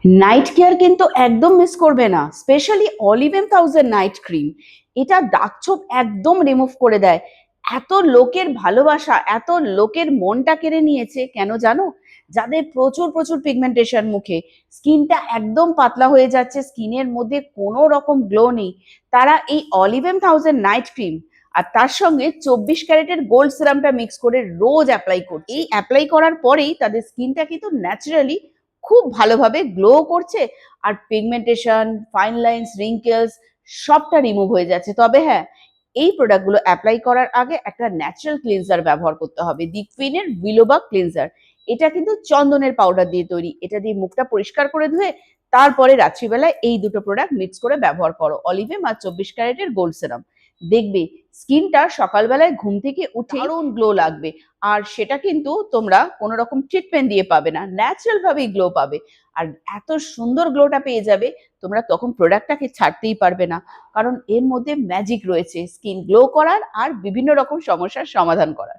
Night care কিন্তু একদম miss করবে না, specially olive thousand night cream. এটা দাগ ছোপ একদম রিমুভ করে দেয়। এত লোকের ভালোবাসা, এত লোকের মনটা কেড়ে নিয়েছে কেন জানো? যাদের প্রচুর প্রচুর পিগমেন্টেশন মুখে, স্কিনটা একদম পাতলা হয়ে যাচ্ছে, স্কিনের মধ্যে কোনো রকম গ্লো নেই, তারা এই অলিভ থাউজেন্ড নাইট ক্রিম আর তার সঙ্গে 24 ক্যারেটের গোল্ড সিরামটা মিক্স করে রোজ অ্যাপ্লাই করছে। এই অ্যাপ্লাই করার পরেই তাদের স্কিনটা কিন্তু ন্যাচারালি খুব ভালোভাবে গ্লো করছে, আর পিগমেন্টেশন, ফাইন লাইন্স, রিঙ্কেলস সবটা রিমুভ হয়ে যাচ্ছে। তবে হ্যাঁ, এই প্রোডাক্টগুলো অ্যাপ্লাই করার আগে একটা ন্যাচারাল ক্লিনজার ব্যবহার করতে হবে, দি কুইনের উইলোবাগ ক্লিনজার। এটা কিন্তু চন্দনের পাউডার দিয়ে তৈরি। এটা দিয়ে মুখটা পরিষ্কার করে ধুয়ে তারপরে রাত্রিবেলায় এই দুটো প্রোডাক্ট মিক্স করে ব্যবহার করো, অলিভেম আর 24 ক্যারেটের গোল্ড সেরাম। দেখবে স্কিনটা সকালবেলায় ঘুম থেকে উঠে দারুণ গ্লো লাগবে। আর সেটা কিন্তু তোমরা কোনো রকম ট্রিটমেন্ট দিয়ে পাবে না, ন্যাচারাল ভাবেই গ্লো পাবে। আর এত সুন্দর গ্লোটা পেয়ে যাবে, তোমরা তখন প্রোডাক্টটাকে ছাড়তেই পারবে না, কারণ এর মধ্যে ম্যাজিক রয়েছে স্কিন গ্লো করার আর বিভিন্ন রকম সমস্যার সমাধান করার।